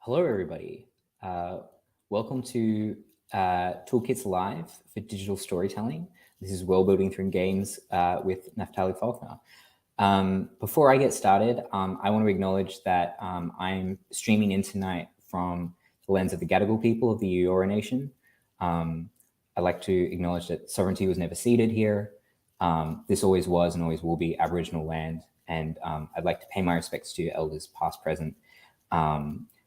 Hello, everybody. Uh, Welcome to Toolkits Live for Digital Storytelling. This is Worldbuilding through Games with Naphtali Faulkner. Before I get started, I want to acknowledge that I'm streaming in tonight from the lens of the Gadigal people of the Eora Nation. I'd like to acknowledge that sovereignty was never ceded here. This always was and always will be Aboriginal land. And I'd like to pay my respects to elders past, present,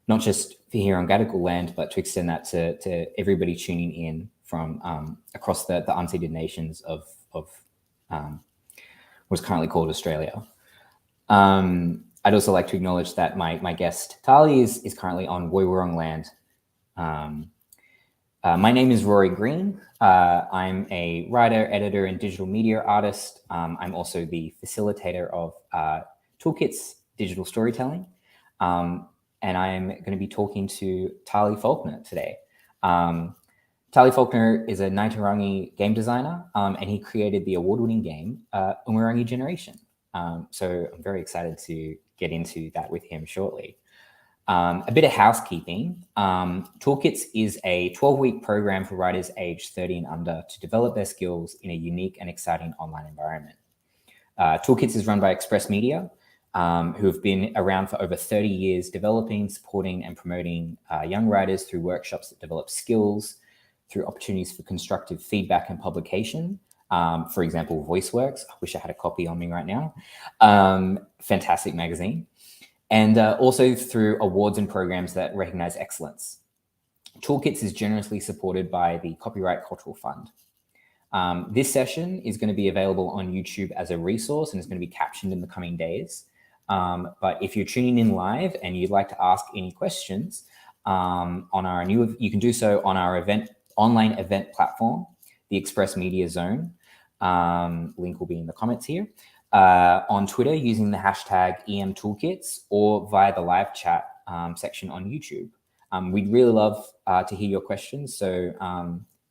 not just for here on Gadigal land, but to extend that to everybody tuning in from across the unceded nations of what's currently called Australia. I'd also like to acknowledge that my guest, Tali, is currently on Woiwurrung land. My name is Rory Green. I'm a writer, editor, and digital media artist. I'm also the facilitator of Toolkits Digital Storytelling. And I'm going to be talking to Tali Faulkner today. Tali Faulkner is a Ngai Te Rangi game designer, and he created the award-winning game Umurangi Generation. So I'm very excited to get into that with him shortly. A bit of housekeeping. Toolkits is a 12-week program for writers aged 30 and under to develop their skills in a unique and exciting online environment. Toolkits is run by Express Media, who have been around for over 30 years, developing, supporting, and promoting young writers through workshops that develop skills, through opportunities for constructive feedback and publication. For example, VoiceWorks. I wish I had a copy on me right now. Fantastic magazine. And also through awards and programs that recognize excellence. Toolkits is generously supported by the Copyright Cultural Fund. This session is going to be available on YouTube as a resource and is going to be captioned in the coming days. But if you're tuning in live and you'd like to ask any questions you can do so on our online event platform, the Express Media Zone. Link will be in the comments here. On Twitter using the hashtag EMToolkits or via the live chat section on YouTube. We'd really love to hear your questions. So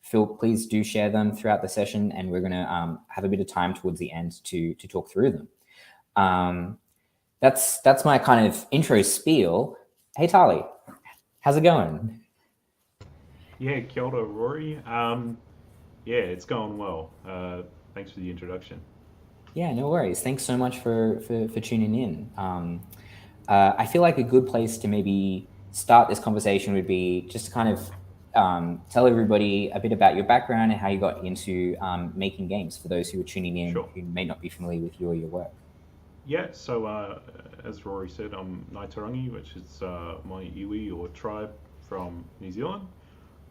Phil, please do share them throughout the session, and we're going to have a bit of time towards the end to talk through them. That's my kind of intro spiel. Hey, Tali, how's it going? Yeah, kia ora, Rory. Yeah, it's going well. Thanks for the introduction. Yeah, no worries. Thanks so much for tuning in. I feel like a good place to maybe start this conversation would be just to kind of tell everybody a bit about your background and how you got into making games for those who are tuning in Sure. who may not be familiar with you or your work. Yeah, so as Rory said, I'm Ngai Te Rangi, which is my iwi or tribe from New Zealand,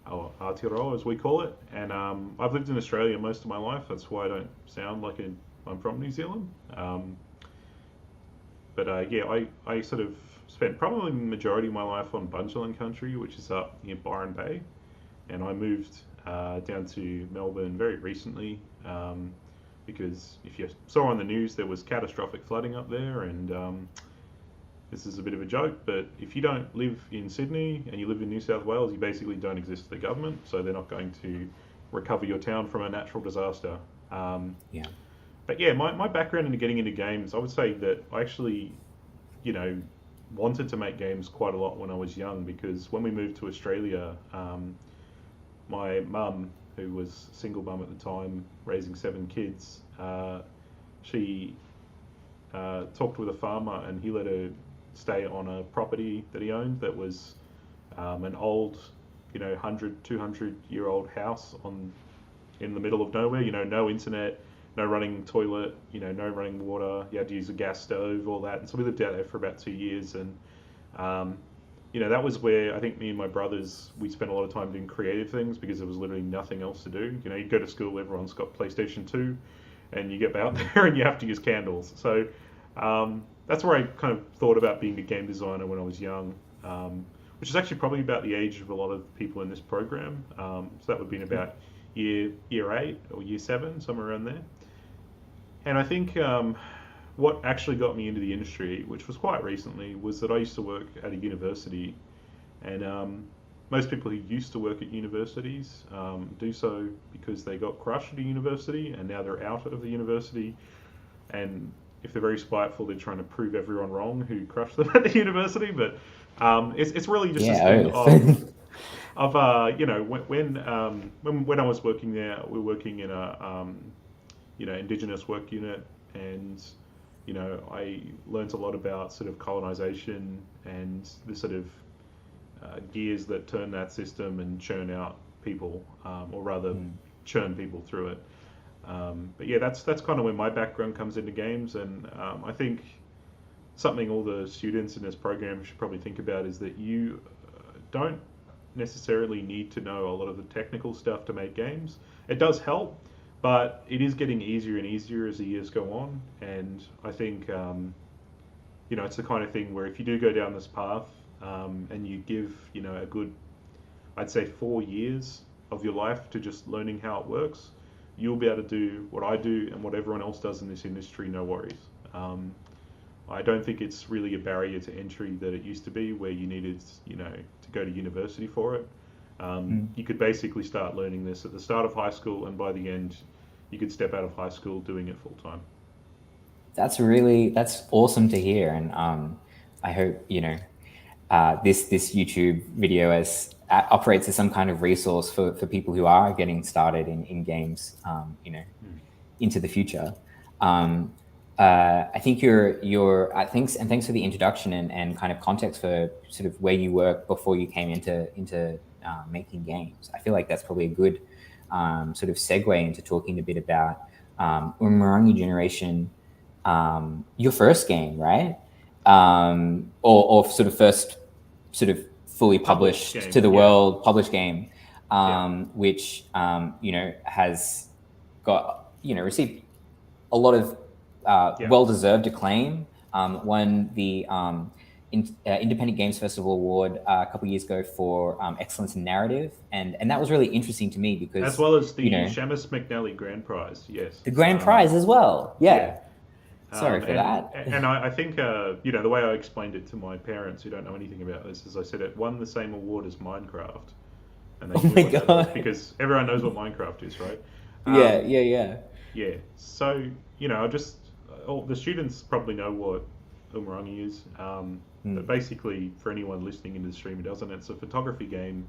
or Aotearoa as we call it. And I've lived in Australia most of my life. That's why I don't sound like I'm from New Zealand. But yeah, I sort of spent probably the majority of my life on Bundjalung country, which is up near Byron Bay. And I moved down to Melbourne very recently because if you saw on the news, there was catastrophic flooding up there. And this is a bit of a joke, but if you don't live in Sydney and you live in New South Wales, you basically don't exist to the government. So they're not going to recover your town from a natural disaster. Yeah. But yeah, my background into getting into games, I would say that I actually, you know, wanted to make games quite a lot when I was young because when we moved to Australia, my mum, who was single mum at the time, raising 7 kids, she talked with a farmer and he let her stay on a property that he owned that was an old, 100, 200-year-old house in the middle of nowhere, no internet, no running toilet, no running water. You had to use a gas stove, all that. And so we lived out there for about 2 years. And, that was where I think me and my brothers, we spent a lot of time doing creative things because there was literally nothing else to do. You go to school, everyone's got PlayStation 2, and you get out there and you have to use candles. So that's where I kind of thought about being a game designer when I was young, which is actually probably about the age of a lot of people in this program. So that would have been about year 8 or year 7, somewhere around there. And I think what actually got me into the industry, which was quite recently, was that I used to work at a university. And most people who used to work at universities do so because they got crushed at a university and now they're out of the university. And if they're very spiteful, they're trying to prove everyone wrong who crushed them at the university. But it's really just this thing of when I was working there, we were working in a Indigenous work unit, and I learnt a lot about sort of colonization and the sort of gears that turn that system and churn out people, or rather churn people through it. But yeah, that's kind of where my background comes into games, and I think something all the students in this program should probably think about is that you don't necessarily need to know a lot of the technical stuff to make games. It does help, but it is getting easier and easier as the years go on, and I think it's the kind of thing where if you do go down this path, and you give a good, I'd say 4 years of your life to just learning how it works, you'll be able to do what I do and what everyone else does in this industry, no worries. I don't think it's really a barrier to entry that it used to be, where you needed to go to university for it. You could basically start learning this at the start of high school, and by the end you could step out of high school doing it full time. That's awesome to hear, and I hope this YouTube video operates as some kind of resource for people who are getting started in games, into the future. I think thanks for the introduction and kind of context for sort of where you work before you came into making games. I feel like that's probably a good sort of segue into talking a bit about Umurangi Generation, your first game, right? Or sort of first sort of fully published game, to the world published game, which has got received a lot of well-deserved acclaim. Won the Independent Games Festival Award a couple of years ago for excellence in narrative, and that was really interesting to me because, as well as the Shamus McNally Grand Prize. Yes, the Grand Prize as well. Sorry for that. And I think, the way I explained it to my parents who don't know anything about this is I said it won the same award as Minecraft. And they oh my God. Because everyone knows what Minecraft is, right? Yeah. So, all the students probably know what Umurangi is. But basically, for anyone listening into the stream who doesn't, it's a photography game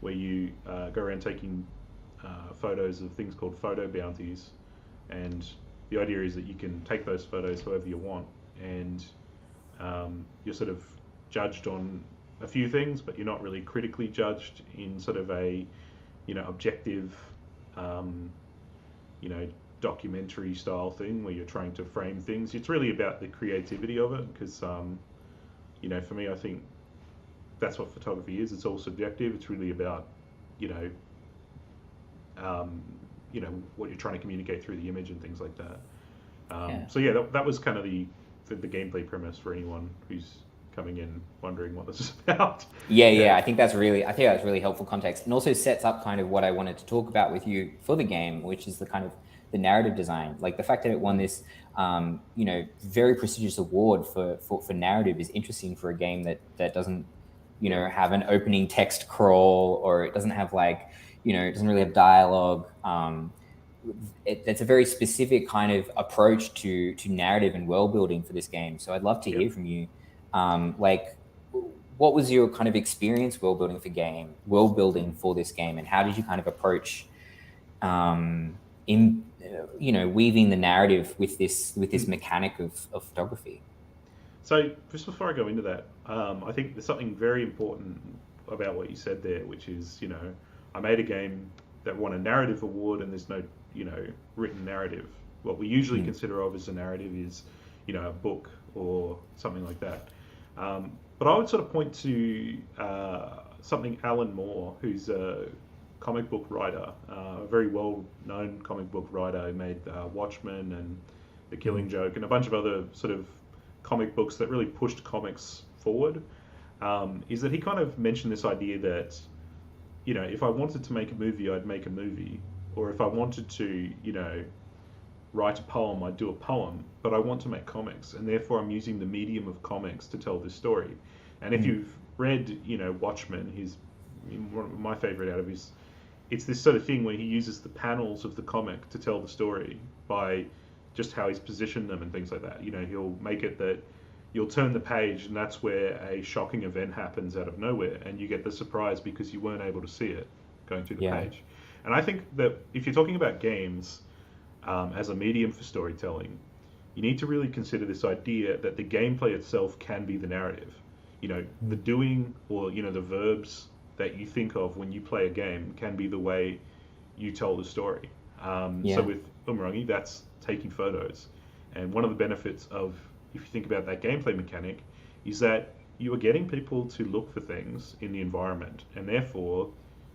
where you go around taking photos of things called photo bounties, and the idea is that you can take those photos however you want, and you're sort of judged on a few things, but you're not really critically judged in sort of a, objective, documentary style thing where you're trying to frame things. It's really about the creativity of it, because, for me, I think that's what photography is. It's all subjective. It's really about, what you're trying to communicate through the image and things like that. So yeah, that was kind of the gameplay premise for anyone who's coming in wondering what this is about. I think that's really helpful context, and also sets up kind of what I wanted to talk about with you for the game, which is the kind of the narrative design. Like the fact that it won this very prestigious award for narrative is interesting for a game that doesn't have an opening text crawl, or it doesn't have it doesn't really have dialogue. It's a very specific kind of approach to narrative and world building for this game. So I'd love to hear from you. What was your kind of experience world building for this game, and how did you kind of approach weaving the narrative with this mechanic of photography? So just before I go into that, I think there's something very important about what you said there, which is, I made a game that won a narrative award, and there's no, written narrative. What we usually consider of as a narrative is, a book or something like that. But I would sort of point to something Alan Moore, who's a comic book writer, a very well-known comic book writer who made Watchmen and The Killing Joke and a bunch of other sort of comic books that really pushed comics forward, is that he kind of mentioned this idea that, if I wanted to make a movie, I'd make a movie. Or if I wanted to, write a poem, I'd do a poem. But I want to make comics, and therefore I'm using the medium of comics to tell this story. And if you've read, Watchmen, he's one of my favorite out of it's this sort of thing where he uses the panels of the comic to tell the story by just how he's positioned them and things like that. He'll make it that you'll turn the page and that's where a shocking event happens out of nowhere, and you get the surprise because you weren't able to see it going through the page. And I think that if you're talking about games as a medium for storytelling, you need to really consider this idea that the gameplay itself can be the narrative. The doing, or the verbs that you think of when you play a game can be the way you tell the story. So with Umurangi, that's taking photos. And one of the benefits of, if you think about that gameplay mechanic, is that you are getting people to look for things in the environment, and therefore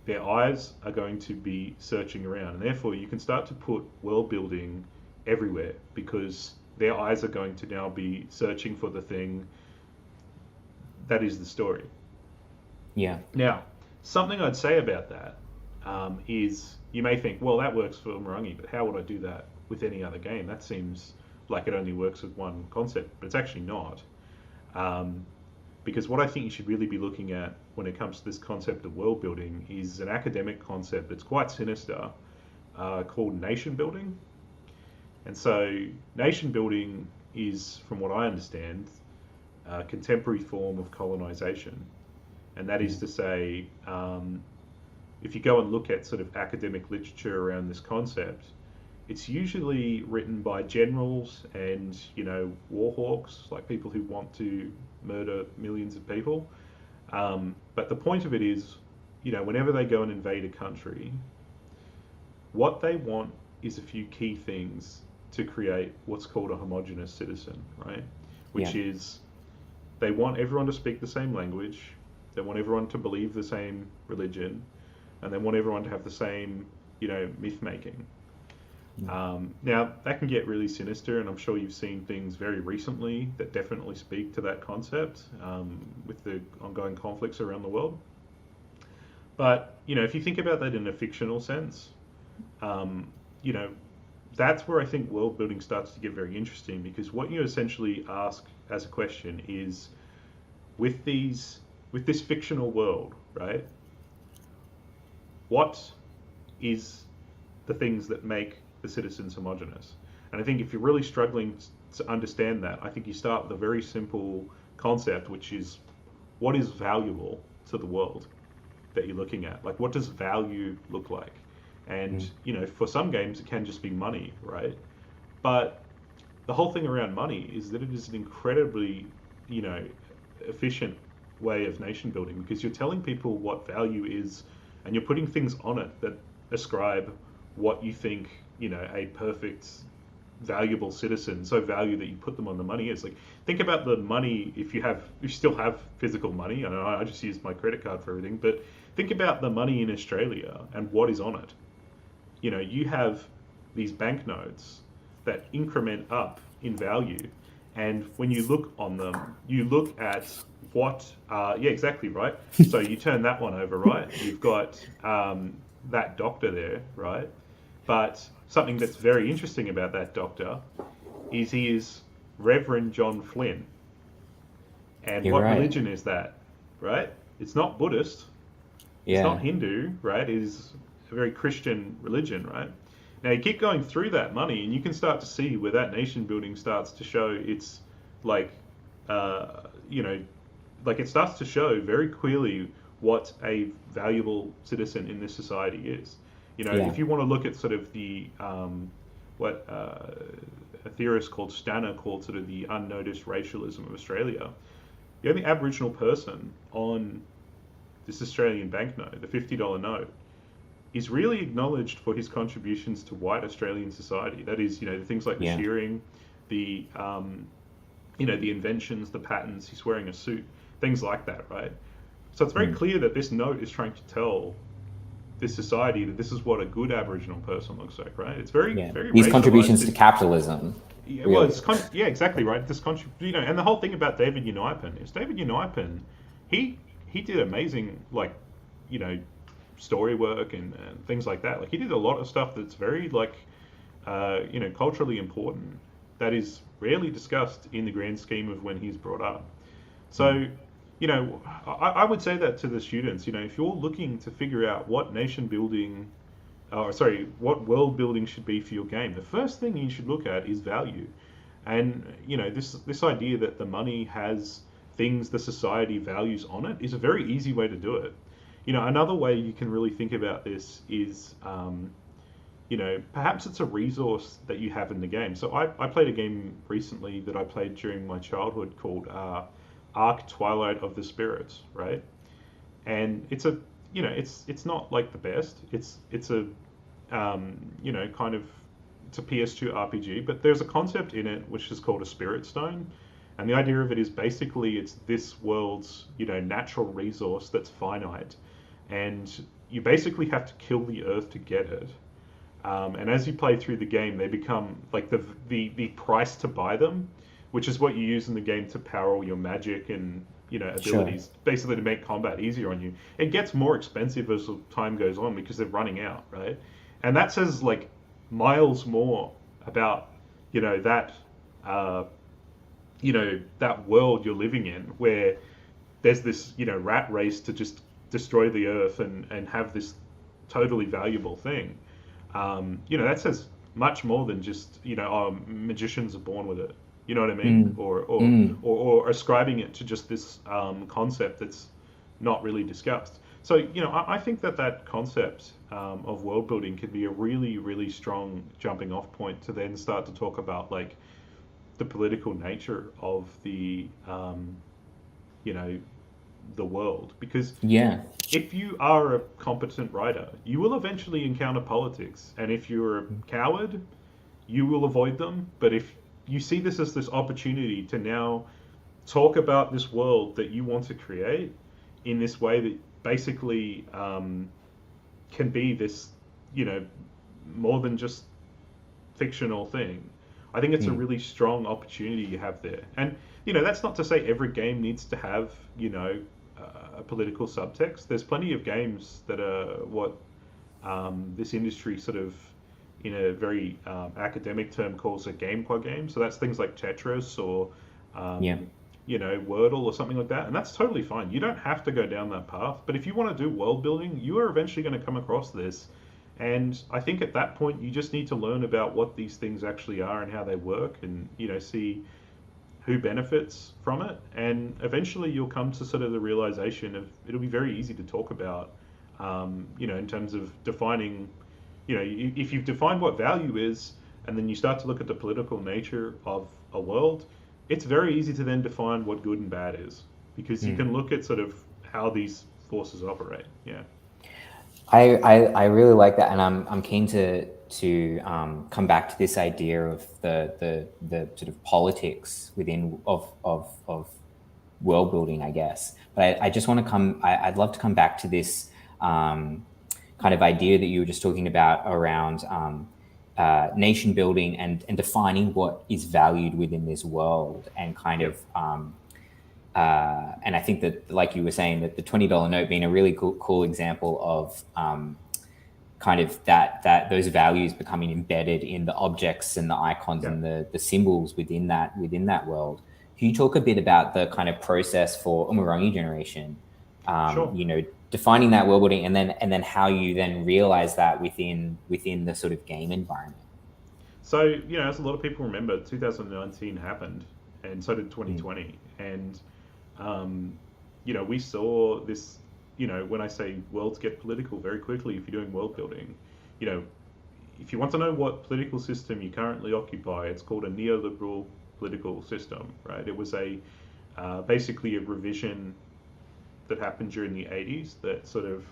their eyes are going to be searching around, and therefore you can start to put world building everywhere because their eyes are going to now be searching for the thing that is the story. Yeah. Now, something I'd say about that is you may think, well, that works for Umurangi, but how would I do that with any other game? That seems like it only works with one concept, but it's actually not. Because what I think you should really be looking at when it comes to this concept of world building is an academic concept that's quite sinister called nation building. And so nation building is, from what I understand, a contemporary form of colonization. And that is to say, if you go and look at sort of academic literature around this concept, it's usually written by generals and, war hawks, like people who want to murder millions of people. But the point of it is, whenever they go and invade a country, what they want is a few key things to create what's called a homogeneous citizen, right? Which is, they want everyone to speak the same language, they want everyone to believe the same religion, and they want everyone to have the same, myth making. Now, that can get really sinister, and I'm sure you've seen things very recently that definitely speak to that concept with the ongoing conflicts around the world. But, if you think about that in a fictional sense, that's where I think world building starts to get very interesting, because what you essentially ask as a question is, with this fictional world, right, what is the things that make the citizens homogenous? And I think if you're really struggling to understand that, I think you start with a very simple concept, which is, what is valuable to the world that you're looking at? Like, what does value look like? And, for some games, it can just be money, right? But the whole thing around money is that it is an incredibly, efficient way of nation building, because you're telling people what value is, and you're putting things on it that ascribe what you think, a perfect, valuable citizen, so value that you put them on the money is. Like, think about the money, if you still have physical money. I know I just use my credit card for everything, but think about the money in Australia and what is on it. You have these banknotes that increment up in value, and when you look on them, you look at what, exactly, right? So you turn that one over, right? You've got that doctor there, right? But something that's very interesting about that doctor is he is Reverend John Flynn. And You're what right. religion is that, right? It's not Buddhist. It's not Hindu, right? It is a very Christian religion, right? Now you keep going through that money, and you can start to see where that nation building starts to show its, like, it starts to show very clearly what a valuable citizen in this society is. If you want to look at sort of the what a theorist called Stanner called sort of the unnoticed racialism of Australia, the only Aboriginal person on this Australian banknote, the $50 note, is really acknowledged for his contributions to white Australian society. That is, the things like the shearing, the the inventions, the patterns. He's wearing a suit, things like that, right? So it's very clear that this note is trying to tell this society that this is what a good Aboriginal person looks like, right? It's very, very these racialized. contributions to capitalism. Yeah, well, exactly right. This and the whole thing about David Unipen is David Unipen, he did amazing, like, story work and things like that. Like, he did a lot of stuff that's very, like, culturally important, that is rarely discussed in the grand scheme of when he's brought up. So, I would say that to the students, if you're looking to figure out what nation building or sorry, what world building should be for your game, the first thing you should look at is value. And this idea that the money has things the society values on it is a very easy way to do it. Another way you can really think about this is, perhaps it's a resource that you have in the game. So I played a game recently that I played during my childhood called Ark Twilight of the Spirits, right? And it's not like the best. It's a kind of, it's a PS2 RPG, but there's a concept in it which is called a spirit stone, and the idea of it is basically it's this world's natural resource that's finite, and you basically have to kill the earth to get it. And as you play through the game, they become like the price to buy them, which is what you use in the game to power all your magic and Sure. abilities, basically to make combat easier on you. It gets more expensive as time goes on because they're running out, right? And that says like miles more about that uh, that world you're living in, where there's this rat race to just destroy the earth and have this totally valuable thing. That says much more than just oh, magicians are born with it. You know what I mean? Mm. Mm. Or ascribing it to just this concept that's not really discussed. So I think that concept of world building could be a really really strong jumping off point to then start to talk about like the political nature of you know the world, because Yeah. if you are a competent writer, you will eventually encounter politics, and if you're a coward, you will avoid them. But if you see this as this opportunity to now talk about this world that you want to create in this way that basically can be this, more than just fictional thing, I think it's a Mm. really strong opportunity you have there. And that's not to say every game needs to have a political subtext. There's plenty of games that are what this industry sort of, in a very academic term, calls a gameplay game. So that's things like Tetris or Yeah. Wordle or something like that, and that's totally fine. You don't have to go down that path. But if you want to do world building, you are eventually going to come across this. And I think at that point, you just need to learn about what these things actually are and how they work, and see who benefits from it. And eventually, you'll come to sort of the realization of it'll be very easy to talk about, in terms of defining, if you've defined what value is, and then you start to look at the political nature of a world, it's very easy to then define what good and bad is, because you Mm. can look at sort of how these forces operate. Yeah. I really like that, and I'm keen to come back to this idea of the sort of politics within of world building, I guess. But I just want to I'd love to come back to this kind of idea that you were just talking about around nation building and defining what is valued within this world, and kind Yep. of and I think that, like you were saying, that the $20 note being a really cool example of kind of that those values becoming embedded in the objects and the icons Yeah. and the symbols within that world. Can you talk a bit about the kind of process for Umurangi Generation? Sure. Defining that world building, and then how you then realize that within the sort of game environment. So, as a lot of people remember, 2019 happened, and so did Mm. 2020. And, we saw this, when I say worlds get political very quickly if you're doing world building, you know, if you want to know what political system you currently occupy, it's called a neoliberal political system, right? It was basically a revision that happened during the 80s that sort of,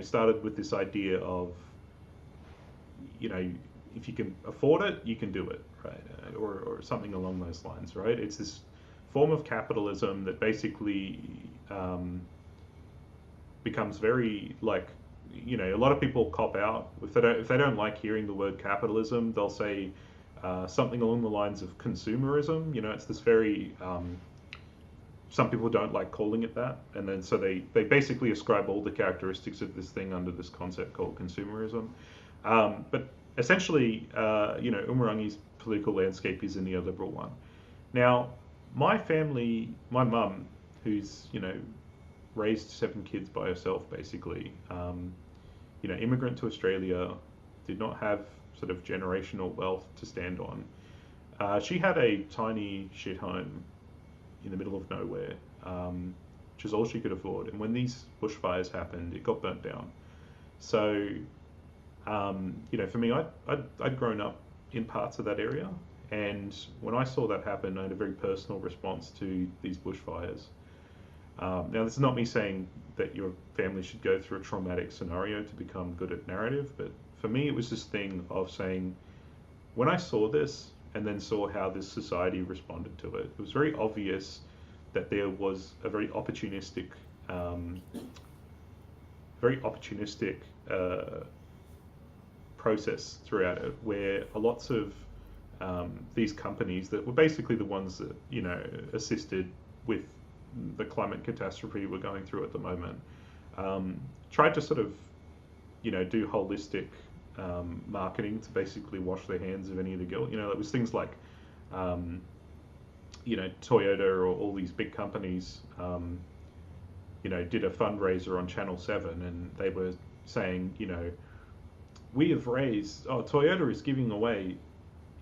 started with this idea of, you know, if you can afford it, you can do it, right? Or something along those lines, right? It's this form of capitalism that basically becomes very like, a lot of people cop out if they don't like hearing the word capitalism, they'll say something along the lines of consumerism. It's this very some people don't like calling it that, and then so they basically ascribe all the characteristics of this thing under this concept called consumerism. But essentially, Umurangi's political landscape is a neoliberal one. Now, my family, my mum, who's raised 7 kids by herself, basically. Immigrant to Australia, did not have sort of generational wealth to stand on. She had a tiny shit home in the middle of nowhere, which is all she could afford. And when these bushfires happened, it got burnt down. So, for me, I'd grown up in parts of that area. And when I saw that happen, I had a very personal response to these bushfires. Now, this is not me saying that your family should go through a traumatic scenario to become good at narrative, but for me, it was this thing of saying, when I saw this and then saw how this society responded to it, it was very obvious that there was a very opportunistic process throughout it, where lots of these companies that were basically the ones that assisted with the climate catastrophe we're going through at the moment, tried to sort of do holistic marketing to basically wash their hands of any of the guilt. It was things like Toyota or all these big companies did a fundraiser on Channel 7, and they were saying, we have raised, Toyota is giving away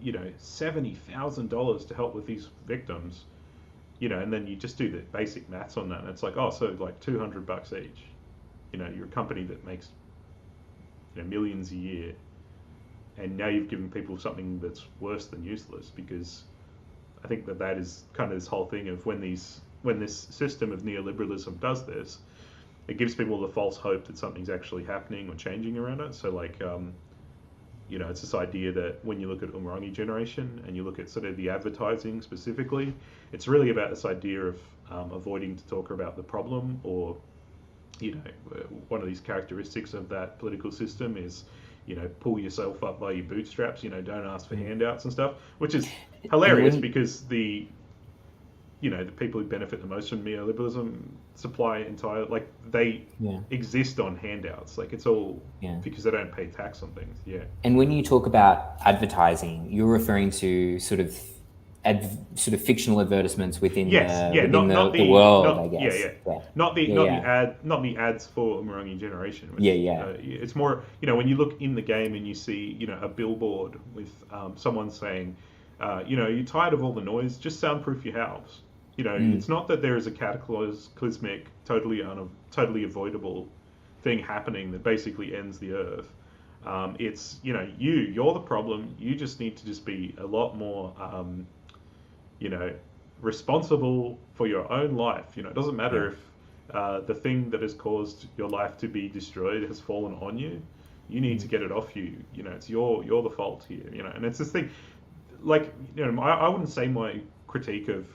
$70,000 to help with these victims, and then you just do the basic maths on that, and it's like, so like $200 each. You're a company that makes millions a year, and now you've given people something that's worse than useless. Because I think that is kind of this whole thing of when this system of neoliberalism does this, it gives people the false hope that something's actually happening or changing around it. So like it's this idea that when you look at Umurangi Generation and you look at sort of the advertising specifically, it's really about this idea of avoiding to talk about the problem, or one of these characteristics of that political system is pull yourself up by your bootstraps, don't ask for handouts and stuff, which is hilarious because the people who benefit the most from neoliberalism supply they exist on handouts. Like, it's all because they don't pay tax on things. Yeah. And when you talk about advertising, you're referring to sort of fictional advertisements within the world, I guess. Not the ads for Umurangi Generation. Which, it's more, when you look in the game and you see, a billboard with someone saying, you're tired of all the noise, just soundproof your house. It's not that there is a cataclysmic, totally avoidable thing happening that basically ends the earth. It's, you're the problem. You just need to just be a lot more, responsible for your own life. It doesn't matter if the thing that has caused your life to be destroyed has fallen on you. You need to get it off you. It's you're the fault here. And it's this thing, like, I wouldn't say my critique of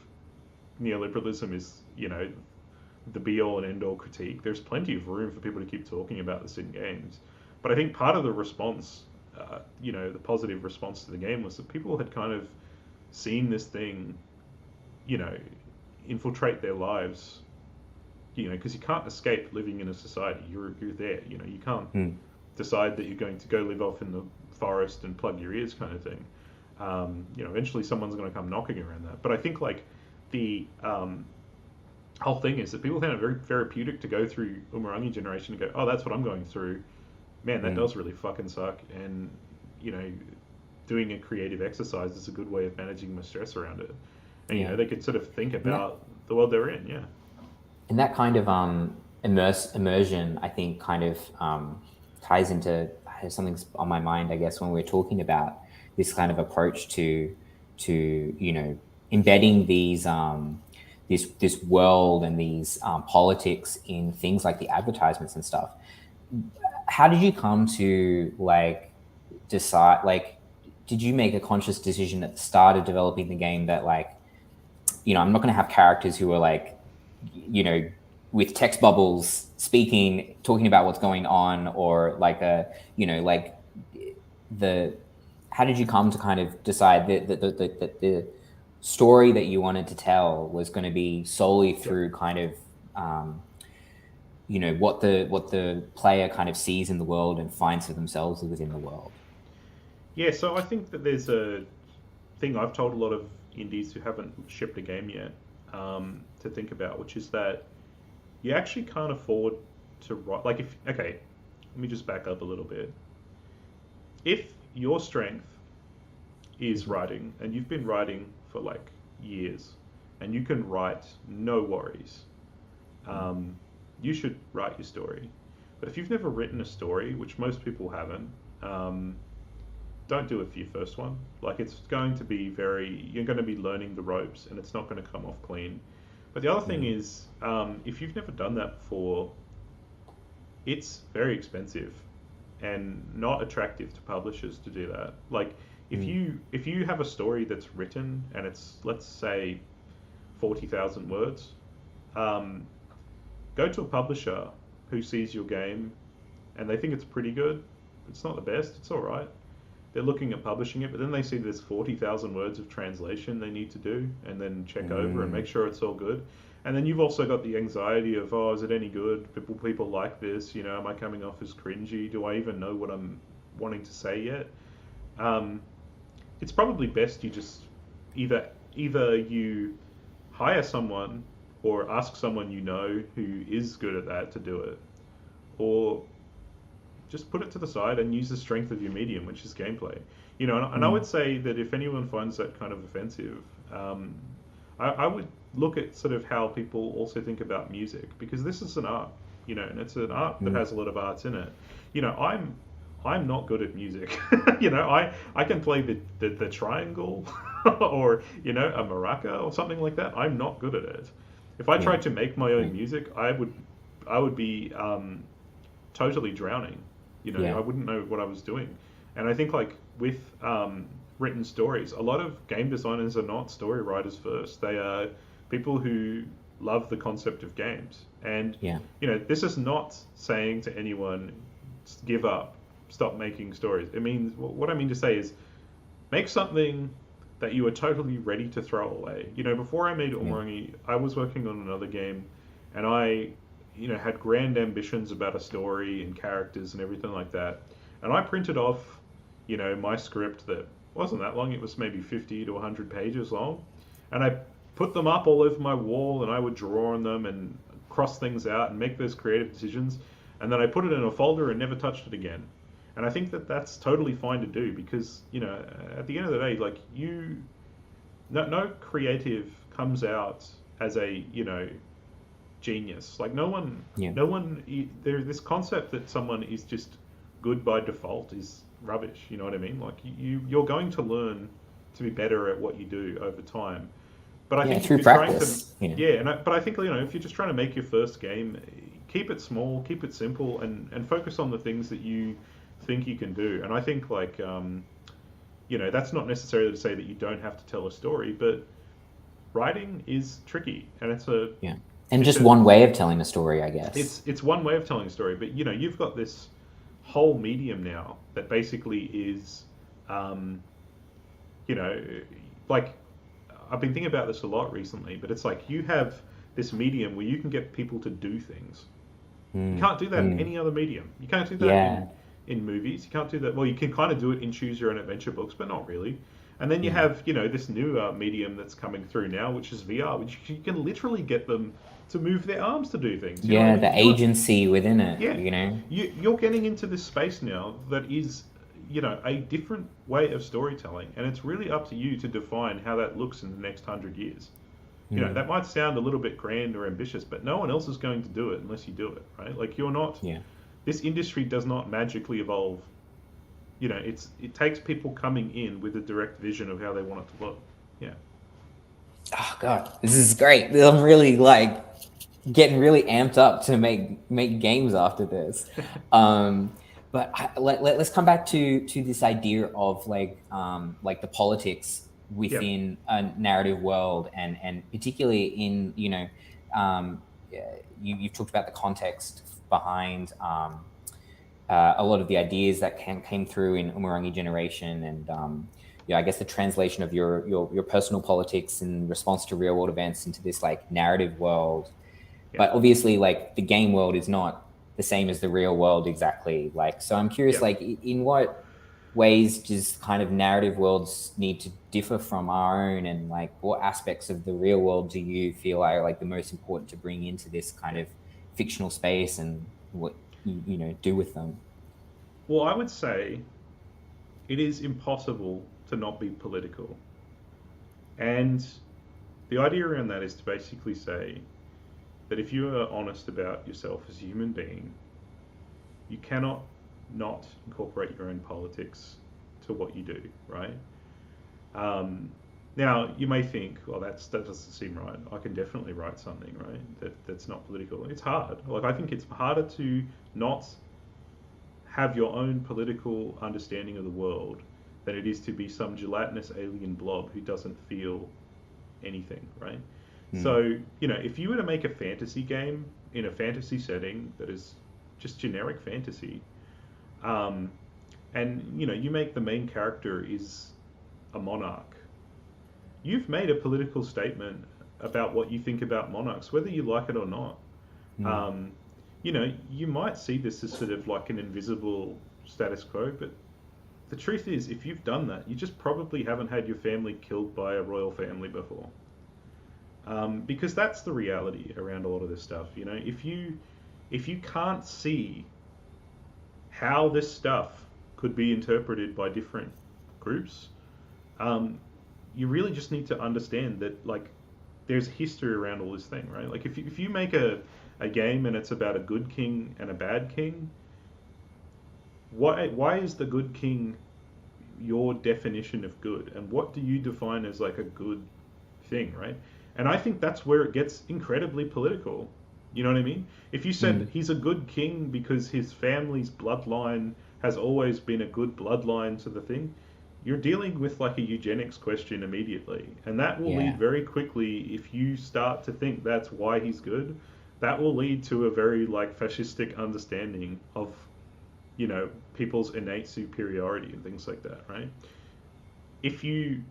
neoliberalism is, the be-all and end-all critique. There's plenty of room for people to keep talking about this in games. But I think part of the response, the positive response to the game was that people had kind of seen this thing, infiltrate their lives, because you can't escape living in a society. You're there, you can't decide that you're going to go live off in the forest and plug your ears kind of thing. Eventually someone's going to come knocking around that. But I think, like, the whole thing is that people found it very therapeutic to go through Umurangi Generation and go, that's what I'm going through. Man, that does really fucking suck. And, doing a creative exercise is a good way of managing my stress around it. And, they could sort of think about the world they're in, And that kind of immersion, I think, kind of ties into something's on my mind, I guess, when we're talking about this kind of approach to embedding these this world and these politics in things like the advertisements and stuff. How did you come to decide, did you make a conscious decision at the start of developing the game that I'm not going to have characters who are with text bubbles talking about what's going on, or how did you come to kind of decide that the story that you wanted to tell was going to be solely through kind of what the player kind of sees in the world and finds for themselves within the world? Yeah, so I think that there's a thing I've told a lot of indies who haven't shipped a game yet to think about, which is that you actually can't afford to write. Like if okay, let me just back up a little bit. If your strength is writing, and you've been writing for like years, and you can write no worries, you should write your story. But if you've never written a story, which most people haven't, don't do it for your first one. Like it's going to be you're going to be learning the ropes, and it's not going to come off clean. But the other thing is, if you've never done that before, it's very expensive and not attractive to publishers to do that. Like if you have a story that's written and it's, let's say, 40,000 words, go to a publisher who sees your game and they think it's pretty good. It's not the best, it's all right. They're looking at publishing it, but then they see there's 40,000 words of translation they need to do and then check over and make sure it's all good. And then you've also got the anxiety of, oh, is it any good? People like this, you know, am I coming off as cringy? Do I even know what I'm wanting to say yet? It's probably best you just either you hire someone or ask someone you know who is good at that to do it, or just put it to the side and use the strength of your medium, which is gameplay. You know, and I would say that if anyone finds that kind of offensive, I would look at sort of how people also think about music, because this is an art, you know, and it's an art that has a lot of arts in it. You know, I'm not good at music. You know, I can play the triangle or, you know, a maraca or something like that. I'm not good at it. If I tried to make my own music, I would be totally drowning. You know, I wouldn't know what I was doing. And I think like with written stories, a lot of game designers are not story writers first. They are people who love the concept of games. And, you know, this is not saying to anyone, give up, stop making stories. It means, what I mean to say is, make something that you are totally ready to throw away. You know, before I made Umurangi, I was working on another game, and I, you know, had grand ambitions about a story and characters and everything like that. And I printed off, you know, my script that wasn't that long. It was maybe 50 to 100 pages long. And I put them up all over my wall, and I would draw on them and cross things out and make those creative decisions. And then I put it in a folder and never touched it again. And I think that that's totally fine to do, because, you know, at the end of the day, like no creative comes out as a, you know, genius. Like no one, this concept that someone is just good by default is rubbish. You know what I mean? Like you're going to learn to be better at what you do over time. But I think through practice. But I think, you know, if you're just trying to make your first game, keep it small, keep it simple, and focus on the things that you think you can do. And I think like you know, that's not necessarily to say that you don't have to tell a story, but writing is tricky, and it's just one way of telling a story, I guess. It's one way of telling a story, but you know, you've got this whole medium now that basically is you know, like I've been thinking about this a lot recently, but it's like you have this medium where you can get people to do things. You can't do that in any other medium. You can't do that in movies. You can't do that. Well, you can kind of do it in choose your own adventure books, but not really. And then you have, you know, this new medium that's coming through now, which is VR, which you can literally get them to move their arms to do things. You know what I mean? The agency within it. You know, you're getting into this space now that is, you know, a different way of storytelling, and it's really up to you to define how that looks in the next 100 years. You know, that might sound a little bit grand or ambitious, but no one else is going to do it unless you do it, right? Like you're not. This industry does not magically evolve. You know, it takes people coming in with a direct vision of how they want it to look. Yeah. Oh God, this is great. I'm really like getting really amped up to make games after this. But let's come back to this idea of like the politics within a narrative world, and particularly in, you know, you've talked about the context behind a lot of the ideas that came through in Umurangi Generation, and I guess the translation of your personal politics in response to real world events into this like narrative world. But obviously, like the game world is not the same as the real world exactly. Like, so I'm curious, like in what ways does kind of narrative worlds need to differ from our own, and like what aspects of the real world do you feel are like the most important to bring into this kind of fictional space and what you know do with them? Well, I would say it is impossible to not be political. And the idea around that is to basically say that if you are honest about yourself as a human being, you cannot not incorporate your own politics to what you do, right? Um, Now, you may think, well, that doesn't seem right. I can definitely write something, right? That's not political. It's hard. Like, I think it's harder to not have your own political understanding of the world than it is to be some gelatinous alien blob who doesn't feel anything, right? Mm. So, you know, if you were to make a fantasy game in a fantasy setting that is just generic fantasy, um, and you know, you make the main character is a monarch, you've made a political statement about what you think about monarchs, whether you like it or not. Mm. Um, you know, you might see this as sort of like an invisible status quo, but the truth is, if you've done that, you just probably haven't had your family killed by a royal family before. Because that's the reality around a lot of this stuff. You know, if you can't see how this stuff could be interpreted by different groups, um, you really just need to understand that like there's history around all this thing, right? Like if you make a game and it's about a good king and a bad king, why is the good king your definition of good, and what do you define as like a good thing, right? And I think that's where it gets incredibly political. You know what I mean? If you said Mm. he's a good king because his family's bloodline has always been a good bloodline to the thing, you're dealing with like a eugenics question immediately. And that will lead Yeah. very quickly, if you start to think that's why he's good, that will lead to a very like fascistic understanding of, you know, people's innate superiority and things like that, right? If you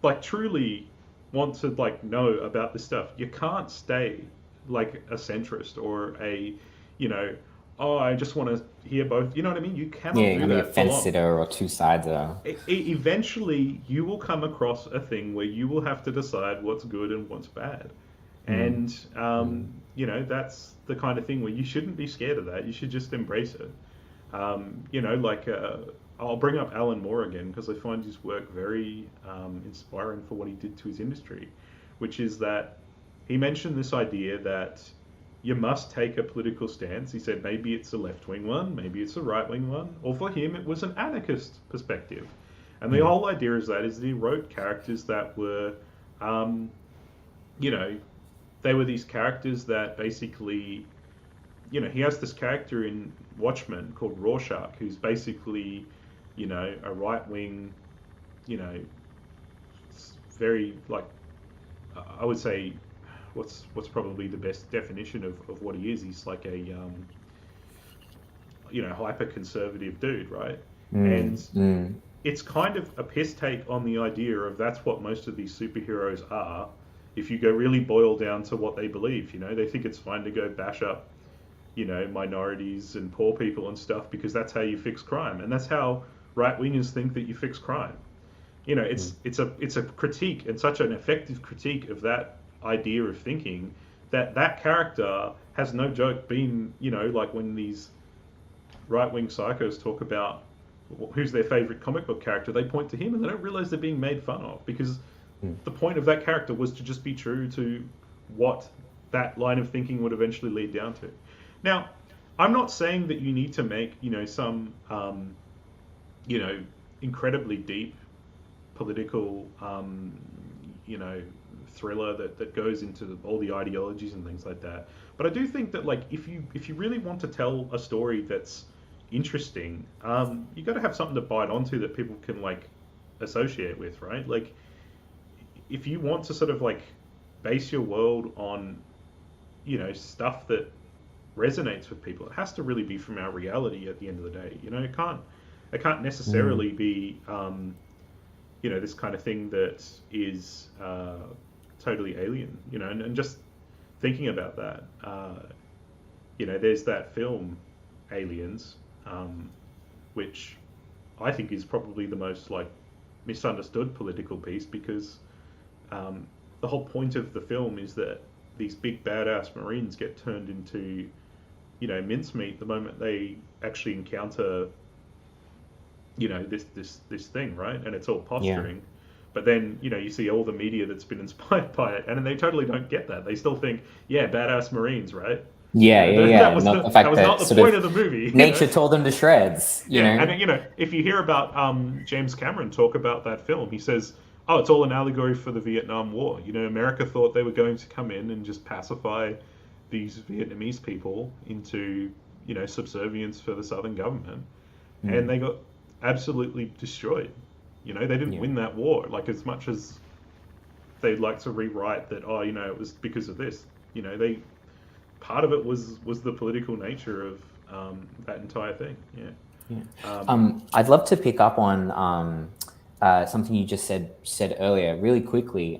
like truly want to like know about this stuff, you can't stay like a centrist or a, you know, oh, I just want to hear both. You know what I mean? You Yeah, cannot you're do gonna be a that for fence long. sitter or two sides of. Eventually, you will come across a thing where you will have to decide what's good and what's bad. Mm. And, Mm. you know, that's the kind of thing where you shouldn't be scared of that. You should just embrace it. You know, like I'll bring up Alan Moore again because I find his work very inspiring for what he did to his industry, which is that he mentioned this idea that you must take a political stance. He said maybe it's a left wing one, maybe it's a right wing one, or for him it was an anarchist perspective. And the Mm. whole idea is that he wrote characters that were, um, you know, they were these characters that basically, you know, he has this character in Watchmen called Rorschach, who's basically, you know, a right wing, you know, very like I would say, what's probably the best definition of what he is. He's like a you know, hyper conservative dude, right? Mm. And Mm. it's kind of a piss take on the idea of that's what most of these superheroes are. If you go really boil down to what they believe, you know, they think it's fine to go bash up, you know, minorities and poor people and stuff because that's how you fix crime, and that's how right wingers think that you fix crime. You know, Mm. it's a critique and such an effective critique of that idea of thinking that that character has no joke been, you know, like when these right wing psychos talk about who's their favorite comic book character, they point to him and they don't realize they're being made fun of because Mm. the point of that character was to just be true to what that line of thinking would eventually lead down to. Now, I'm not saying that you need to make, you know, some, you know, incredibly deep political, you know, thriller that goes into all the ideologies and things like that. But I do think that like if you really want to tell a story that's interesting, you got to have something to bite onto that people can like associate with, right? Like if you want to sort of like base your world on, you know, stuff that resonates with people, it has to really be from our reality at the end of the day. You know, it can't Mm. necessarily be you know, this kind of thing that is totally alien, you know, and just thinking about that, you know, there's that film Aliens, um, which I think is probably the most like misunderstood political piece because the whole point of the film is that these big badass Marines get turned into, mincemeat the moment they actually encounter, this thing, right? And it's all Yeah. posturing. But then, you see all the media that's been inspired by it, and they totally don't get that. They still think, yeah, badass Marines, right? Yeah, yeah, That yeah. was Not the that fact was not that the sort point of of the movie, nature tore them to shreds, you Yeah, know? and if you hear about James Cameron talk about that film, he says, "Oh, it's all an allegory for the Vietnam War. America thought they were going to come in and just pacify these Vietnamese people into, subservience for the Southern government, and Mm, they got absolutely destroyed. They didn't yeah. win that war. Like as much as they'd like to rewrite that, oh, it was because of this. They part of it was the political nature of that entire thing. Yeah. Yeah. Um, I'd love to pick up on something you just said earlier, really quickly.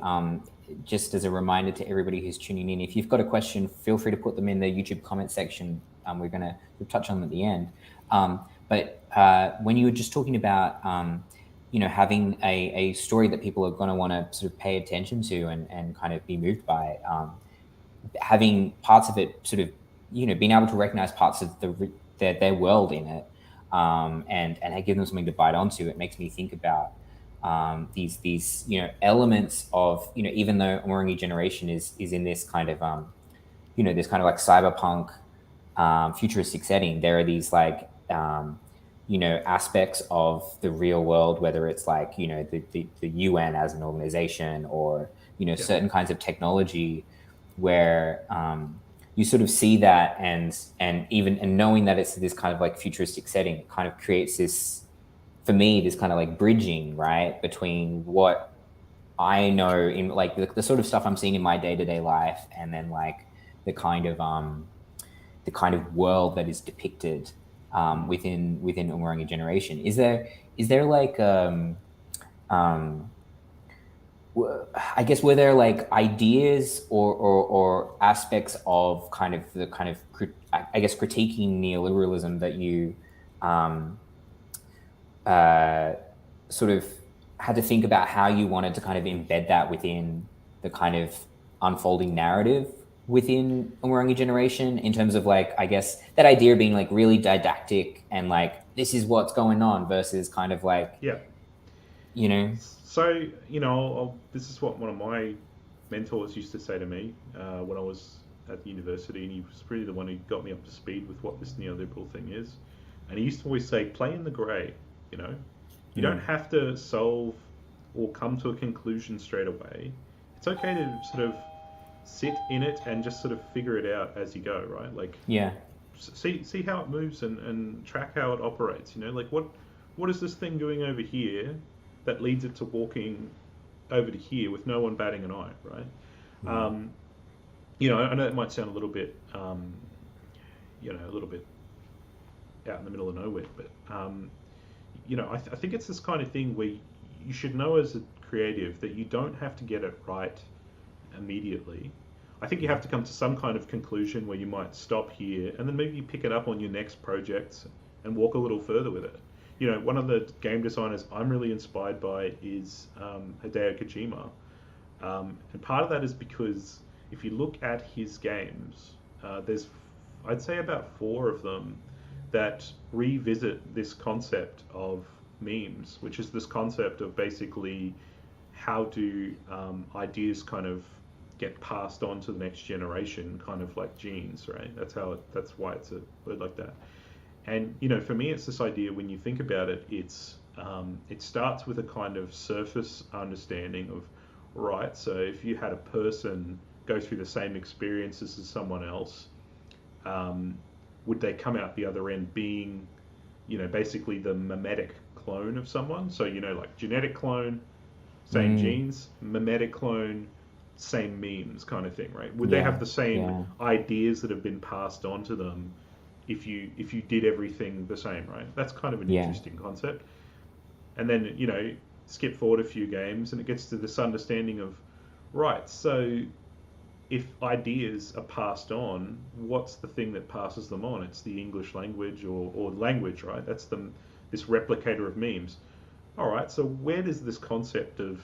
Just as a reminder to everybody who's tuning in, if you've got a question, feel free to put them in the YouTube comment section. We'll touch on them at the end. But when you were just talking about having a story that people are going to want to sort of pay attention to and kind of be moved by, having parts of it sort of being able to recognize parts of their world in it, and give them something to bite onto. It makes me think about these elements of even though Umurangi Generation is in this kind of this kind of like cyberpunk futuristic setting, there are these like aspects of the real world, whether it's like the UN as an organization, or yeah. certain kinds of technology where you sort of see that, and even and knowing that it's this kind of like futuristic setting, it kind of creates this, for me, this kind of like bridging, right, between what I know in like the sort of stuff I'm seeing in my day-to-day life, and then like the kind of world that is depicted within Umurangi Generation. Is there like I guess, were there like ideas or aspects of kind of the kind of I guess critiquing neoliberalism that you um, uh, sort of had to think about how you wanted to kind of embed that within the kind of unfolding narrative within Umurangi Generation, in terms of like, I guess that idea being like really didactic and like this is what's going on versus kind of like Yeah. you know So, this is what one of my mentors used to say to me when I was at the university, and he was really the one who got me up to speed with what this neoliberal thing is. And he used to always say, play in the grey, you know. You don't mm, have to solve or come to a conclusion straight away. It's okay to sort of sit in it and just sort of figure it out as you go, right? Like, yeah see how it moves and track how it operates. Like what is this thing doing over here that leads it to walking over to here with no one batting an eye, right? mm, Um, I know it might sound a little bit, a little bit out in the middle of nowhere, but I think it's this kind of thing where you should know as a creative that you don't have to get it right immediately. I think you have to come to some kind of conclusion where you might stop here and then maybe pick it up on your next project and walk a little further with it. One of the game designers I'm really inspired by is Hideo Kojima. And part of that is because if you look at his games, there's, I'd say, about four of them that revisit this concept of memes, which is this concept of basically how do ideas kind of get passed on to the next generation, kind of like genes, right? That's why it's a word like that. And for me, it's this idea. When you think about it, it starts with a kind of surface understanding of, right. So if you had a person go through the same experiences as someone else, would they come out the other end being, basically the mimetic clone of someone? So like genetic clone, same mm, genes, mimetic clone, same memes, kind of thing, right? Would they have yeah the same yeah ideas that have been passed on to them if you did everything the same, right? That's kind of an yeah interesting concept. And then skip forward a few games, and it gets to this understanding of, right. So if ideas are passed on, what's the thing that passes them on? It's the English language or language, right? That's this replicator of memes. All right. So where does this concept of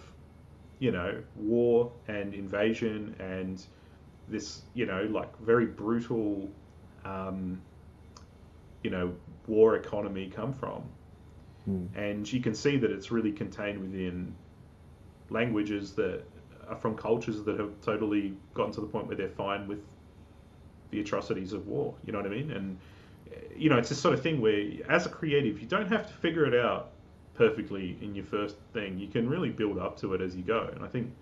war and invasion and this, like very brutal, um, war economy come from. And you can see that it's really contained within languages that are from cultures that have totally gotten to the point where they're fine with the atrocities of war. You know what I mean? And it's this sort of thing where, as a creative, you don't have to figure it out perfectly in your first thing. You can really build up to it as you go. And I think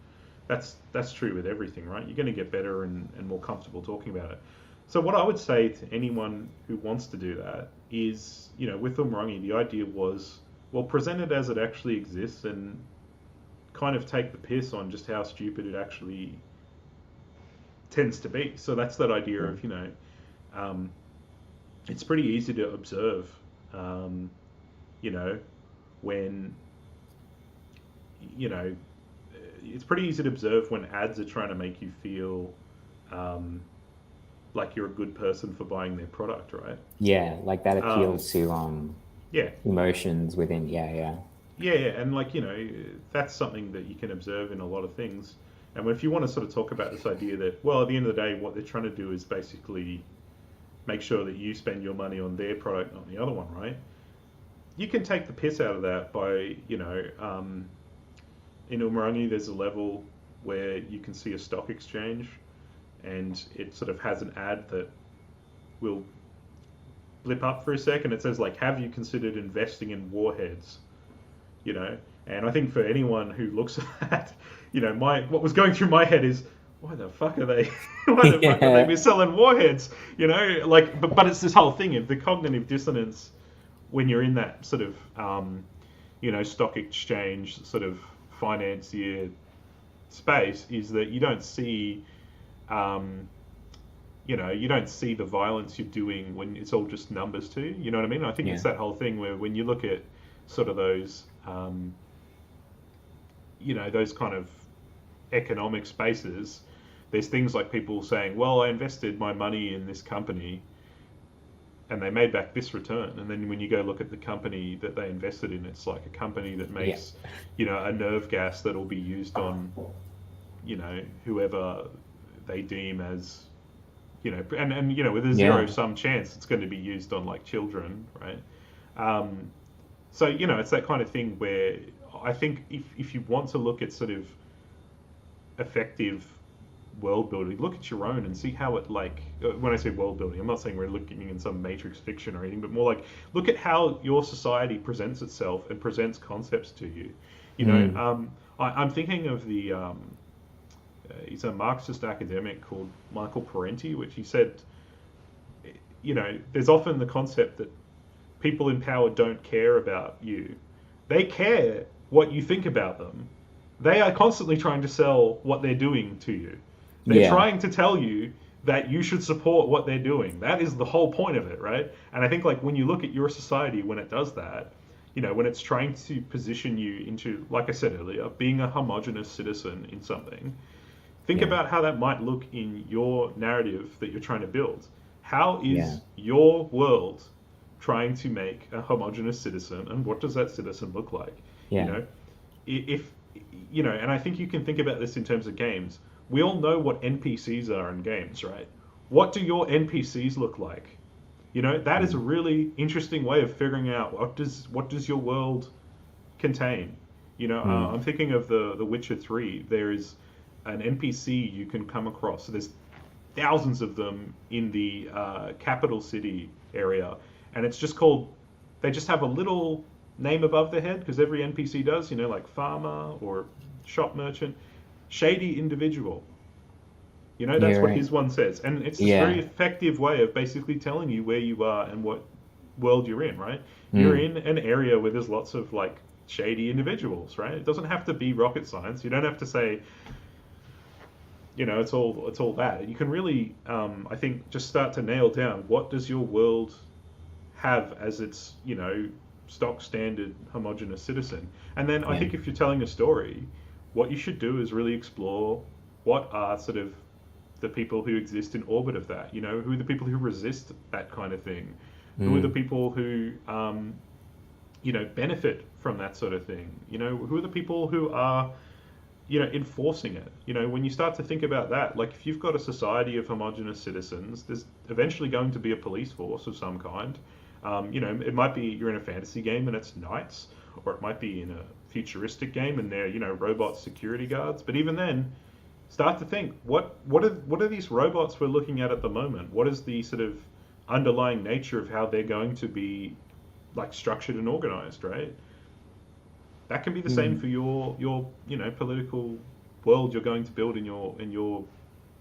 that's true with everything, right? You're going to get better and more comfortable talking about it. So what I would say to anyone who wants to do that is, with Umurangi, the idea was, well, present it as it actually exists and kind of take the piss on just how stupid it actually tends to be. So that's that idea of, it's pretty easy to observe, when, it's pretty easy to observe when ads are trying to make you feel like you're a good person for buying their product, right? Yeah, like that appeals to yeah, emotions within. Yeah, and like, that's something that you can observe in a lot of things. And if you want to sort of talk about this idea that, well, at the end of the day, what they're trying to do is basically make sure that you spend your money on their product, not the other one, right? You can take the piss out of that by, in Umarangi, there's a level where you can see a stock exchange, and it sort of has an ad that will blip up for a second. It says, like, have you considered investing in warheads? And I think for anyone who looks at that, what was going through my head is, why the fuck are they fuck are they be selling warheads? But it's this whole thing of the cognitive dissonance when you're in that sort of stock exchange sort of financier space, is that you don't see you don't see the violence you're doing when it's all just numbers too. You know what I mean? I think it's that whole thing where when you look at sort of those those kind of economic spaces, there's things like people saying, well, I invested my money in this company and they made back this return. And then when you go look at the company that they invested in, it's like a company that makes, a nerve gas that'll be used on, whoever they deem as, and with a zero-sum chance, it's going to be used on like children, right? So, it's that kind of thing where I think if you want to look at sort of effective world building, look at your own and see how it, like, when I say world building, I'm not saying we're looking in some matrix fiction or anything, but more like look at how your society presents itself and presents concepts to you. I'm thinking of the he's a Marxist academic called Michael Parenti, which he said, there's often the concept that people in power don't care about you. They care what you think about them. They are constantly trying to sell what they're doing to you. They're trying to tell you that you should support what they're doing. That is the whole point of it, right? And I think, like, when you look at your society, when it does that, when it's trying to position you into, like I said earlier, being a homogenous citizen in something, think about how that might look in your narrative that you're trying to build. How is your world trying to make a homogenous citizen, and what does that citizen look like? If and I think you can think about this in terms of games. We all know what NPCs are in games, right? What do your NPCs look like? That is a really interesting way of figuring out what does your world contain. I'm thinking of the Witcher 3. There is an NPC you can come across. So there's thousands of them in the capital city area, and it's just called. They just have a little name above their head, because every NPC does. Like farmer or shop merchant. Shady individual. That's what his one says. And it's this very effective way of basically telling you where you are and what world you're in, right? You're in an area where there's lots of, like, shady individuals, right? It doesn't have to be rocket science. You don't have to say, it's all that. You can really, I think, just start to nail down what does your world have as its, stock standard homogenous citizen. And then I think if you're telling a story, what you should do is really explore what are sort of the people who exist in orbit of that. Who are the people who resist that kind of thing? Who are the people who, benefit from that sort of thing? Who are the people who are, enforcing it. When you start to think about that, like if you've got a society of homogenous citizens, there's eventually going to be a police force of some kind. It might be you're in a fantasy game and it's knights, or it might be in a futuristic game and they're, robot security guards. But even then, start to think, what are these robots we're looking at the moment? What is the sort of underlying nature of how they're going to be like structured and organized, right? That can be the same for your political world you're going to build in your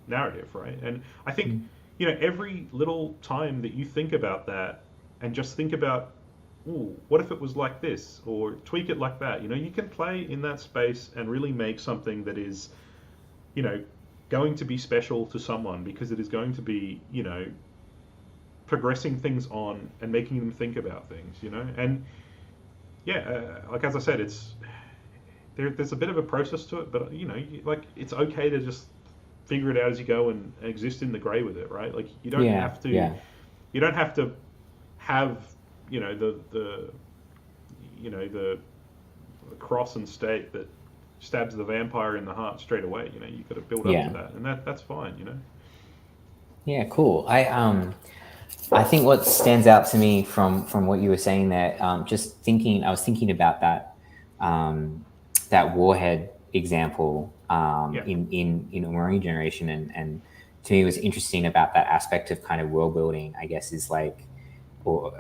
narrative, right? And I think every little time that you think about that and just think about, ooh, what if it was like this, or tweak it like that, you can play in that space and really make something that is, going to be special to someone, because it is going to be, progressing things on and making them think about things, and like as I said, there's a bit of a process to it, but like it's okay to just figure it out as you go and exist in the grey with it, right? Like you don't have to, you don't have to have the cross and stake that stabs the vampire in the heart straight away. You've got to build up to that, and that's fine. Yeah, cool. I think what stands out to me from what you were saying there, I was thinking about that that warhead example in Umurangi Generation, and to me, what's interesting about that aspect of kind of world building, I guess, is like, or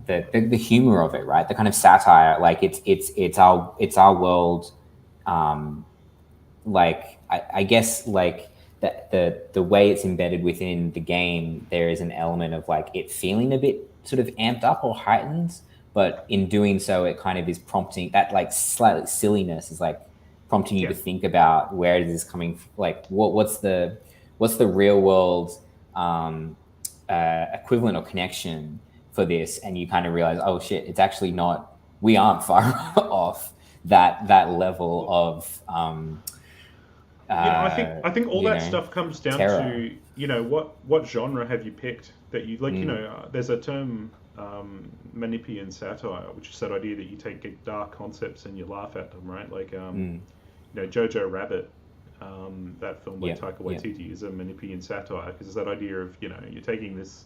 the humor of it, right? The kind of satire, like it's our world, like I guess like the way it's embedded within the game, there is an element of like it feeling a bit sort of amped up or heightened, but in doing so, it kind of is prompting that like slightly silliness is like prompting you to think about where it is coming from, like what's the real world equivalent or connection for this, and you kind of realize, oh shit, it's actually not, we aren't far off that level of I think all that stuff comes down terror. to what genre have you picked that you like. There's a term, Manipian satire, which is that idea that you take dark concepts and you laugh at them, right? Like Jojo Rabbit, that film by Taika Waititi is a Manipian satire, because it's that idea of you're taking this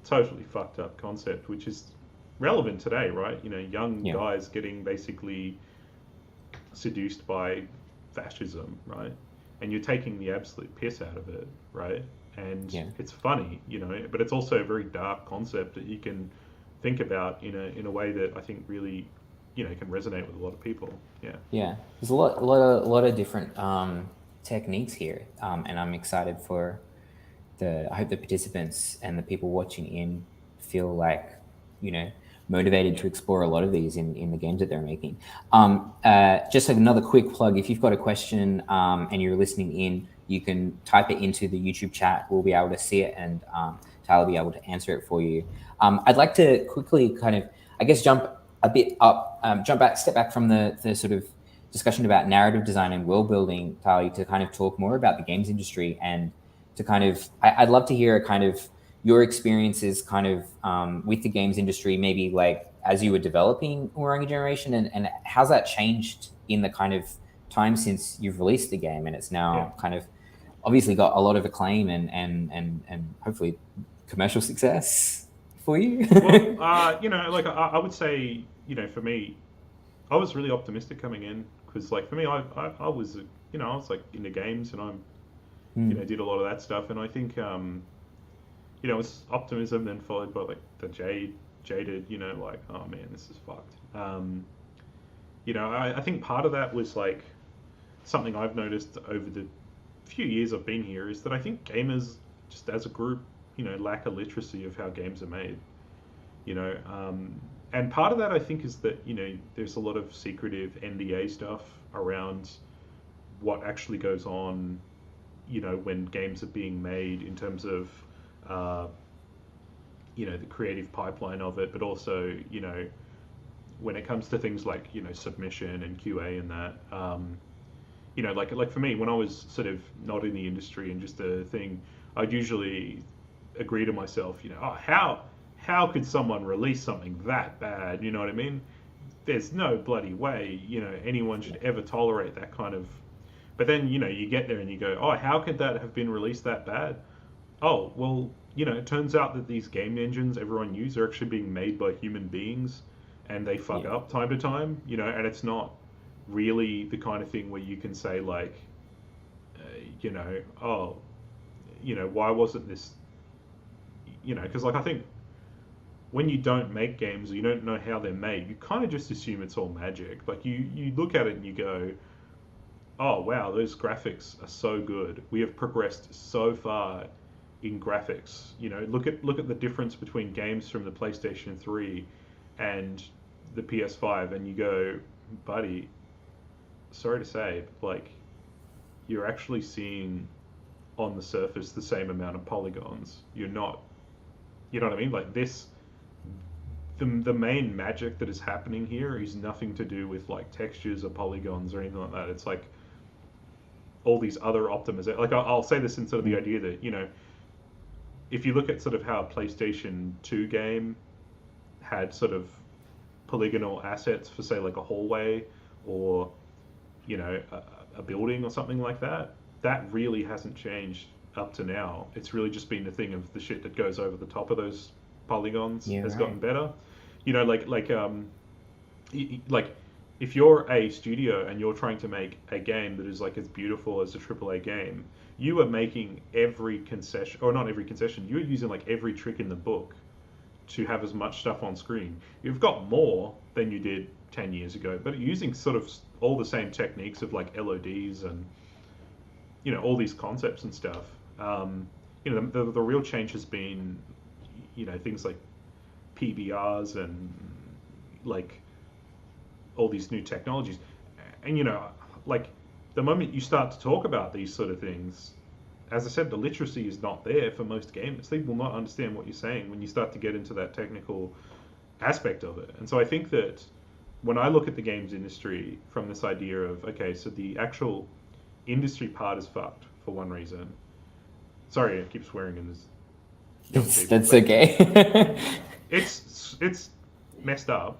totally fucked up concept, which is relevant today, right? Young guys getting basically seduced by fascism, right? And you're taking the absolute piss out of it, right? And it's funny, but it's also a very dark concept that you can think about in a way that I think really, can resonate with a lot of people. Yeah. There's a lot of different techniques here, and I'm excited for I hope the participants and the people watching in feel like, motivated to explore a lot of these in the games that they're making. Just another quick plug, if you've got a question and you're listening in, you can type it into the YouTube chat. We'll be able to see it, and Tyler will be able to answer it for you. I'd like to quickly kind of, I guess, step back from the sort of discussion about narrative design and world building, Tyler, to kind of talk more about the games industry, and to kind of, I'd love to hear kind of your experiences kind of with the games industry, maybe like as you were developing Umurangi Generation, and how's that changed in the kind of time since you've released the game, and it's now kind of obviously got a lot of acclaim and hopefully commercial success for you. Well, like I would say, for me, I was really optimistic coming in, because like for me, I was, I was like into games, and I'm, did a lot of that stuff, and I think, it's optimism then followed by like the jaded, like, oh man, this is fucked. I think part of that was like something I've noticed over the few years I've been here, is that I think gamers just as a group, lack a literacy of how games are made, and part of that I think is that, there's a lot of secretive NDA stuff around what actually goes on, when games are being made, in terms of the creative pipeline of it, but also, when it comes to things like, submission and QA and that, like for me, when I was sort of not in the industry and just a thing, I'd usually agree to myself, how could someone release something that bad? You know what I mean? There's no bloody way, anyone should ever tolerate that kind of But then, you get there and you go, oh, how could that have been released that bad? Oh, well, it turns out that these game engines everyone uses are actually being made by human beings, and they fuck Yeah. up time to time, and it's not really the kind of thing where you can say, like, oh, why wasn't this, because, like, I think when you don't make games or you don't know how they're made, you kind of just assume it's all magic. Like, you look at it and you go, oh, wow, those graphics are so good. We have progressed so far in graphics. Look at the difference between games from the PlayStation 3 and the PS5, and you go, buddy, sorry to say, but, like, you're actually seeing on the surface the same amount of polygons. You're not, you know what I mean? Like, the main magic that is happening here is nothing to do with, like, textures or polygons or anything like that. It's like all these other optimizations. Like, I'll say this in sort of the idea that, if you look at sort of how a PlayStation 2 game had sort of polygonal assets for, say, like a hallway or, a building or something like that, that really hasn't changed up to now. It's really just been the thing of the shit that goes over the top of those polygons has gotten better. Like if you're a studio and you're trying to make a game that is, like, as beautiful as a AAA game, you are making every concession, or not every concession, you're using, like, every trick in the book to have as much stuff on screen. You've got more than you did 10 years ago, but using sort of all the same techniques of, like, LODs and, all these concepts and stuff. The real change has been, things like PBRs and, like, all these new technologies. And, like, the moment you start to talk about these sort of things, as I said, the literacy is not there for most gamers. They will not understand what you're saying when you start to get into that technical aspect of it. And so I think that when I look at the games industry from this idea of, okay, so the actual industry part is fucked for one reason. Sorry, I keep swearing in this. That's okay. It's messed up.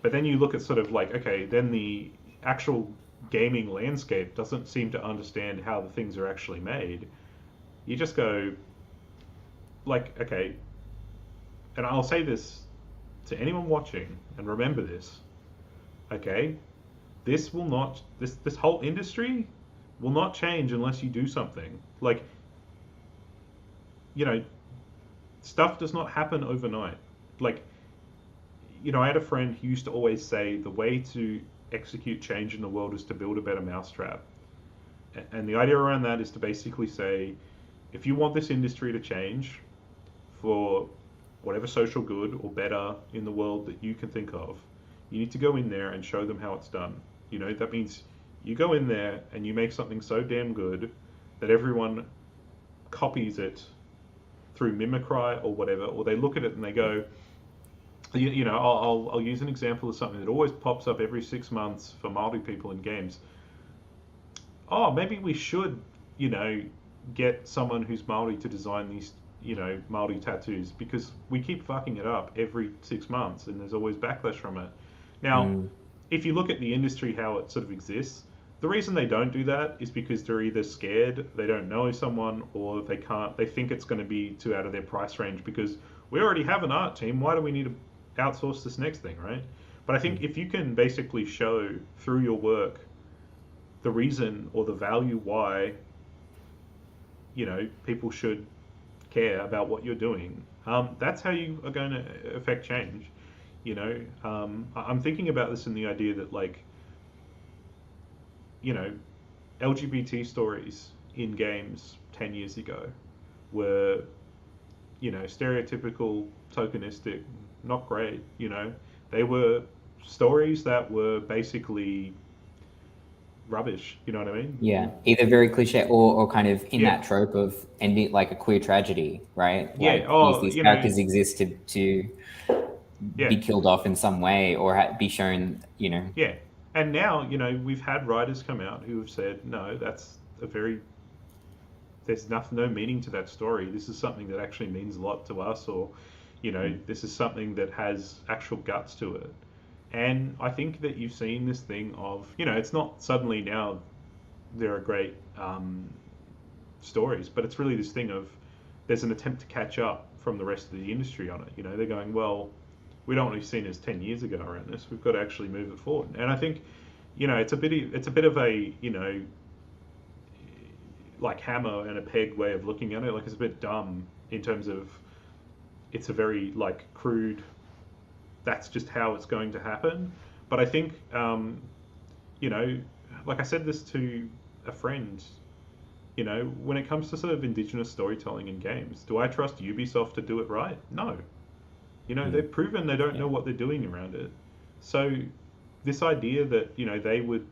But then you look at sort of like, okay, then the actual gaming landscape doesn't seem to understand how the things are actually made. You just go, like, okay, and I'll say this to anyone watching, and remember this, okay, this whole industry will not change unless you do something. Like, stuff does not happen overnight. Like, I had a friend who used to always say the way to execute change in the world is to build a better mousetrap. And the idea around that is to basically say, if you want this industry to change for whatever social good or better in the world that you can think of, you need to go in there and show them how it's done. That means you go in there and you make something so damn good that everyone copies it through mimicry or whatever, or they look at it and they go, I'll use an example of something that always pops up every 6 months for Māori people in games. Oh, maybe we should, get someone who's Māori to design these, Māori tattoos, because we keep fucking it up every 6 months and there's always backlash from it. Now, if you look at the industry, how it sort of exists, the reason they don't do that is because they're either scared, they don't know someone, or they think it's going to be too out of their price range because we already have an art team. Why do we need to outsource this next thing, right? But I think if you can basically show through your work the reason or the value why, people should care about what you're doing, that's how you are going to affect change. I'm thinking about this in the idea that, like, LGBT stories in games 10 years ago were, stereotypical, tokenistic, not great. They were stories that were basically rubbish. You know what I mean? Yeah, either very cliche or kind of in Yeah. that trope of ending like a queer tragedy, right? Yeah. Like Oh, these characters exist to yeah. be killed off in some way or be shown, Yeah. And now, we've had writers come out who have said, no, there's no meaning to that story. This is something that actually means a lot to us, or, this is something that has actual guts to it. And I think that you've seen this thing of, it's not suddenly now there are great stories, but it's really this thing of there's an attempt to catch up from the rest of the industry on it. You know, they're going, well, we don't want to be seen as 10 years ago around this. We've got to actually move it forward. And I think, you know, it's a bit of a, you know, like hammer and a peg way of looking at it. Like, it's a bit dumb in terms of it's a very like crude, that's just how it's going to happen. But I think, you know, like I said this to a friend, you know, when it comes to sort of Indigenous storytelling in games, do I trust Ubisoft to do it right? No. You know, they've proven they don't know what they're doing around it. So this idea that, you know, they would,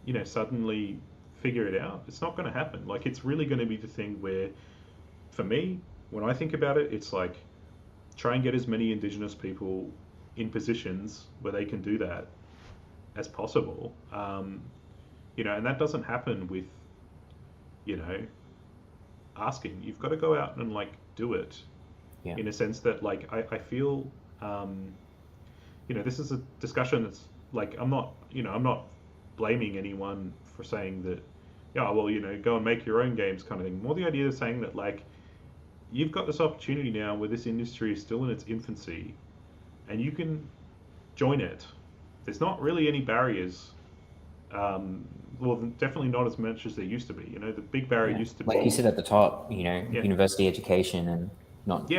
you know, suddenly figure it out, it's not going to happen. Like, it's really going to be the thing where, for me, when I think about it, it's like, try and get as many Indigenous people in positions where they can do that as possible. You know, and that doesn't happen with, you know, asking. You've got to go out and like do it. Yeah. In a sense that like I feel, you know, this is a discussion that's like I'm not blaming anyone for saying that, yeah, well, you know, go and make your own games kind of thing. More the idea of saying that like you've got this opportunity now where this industry is still in its infancy, and you can join it. There's not really any barriers. Well, definitely not as much as there used to be. You know, the big barrier used to be, like you said at the top, you know, university education and not.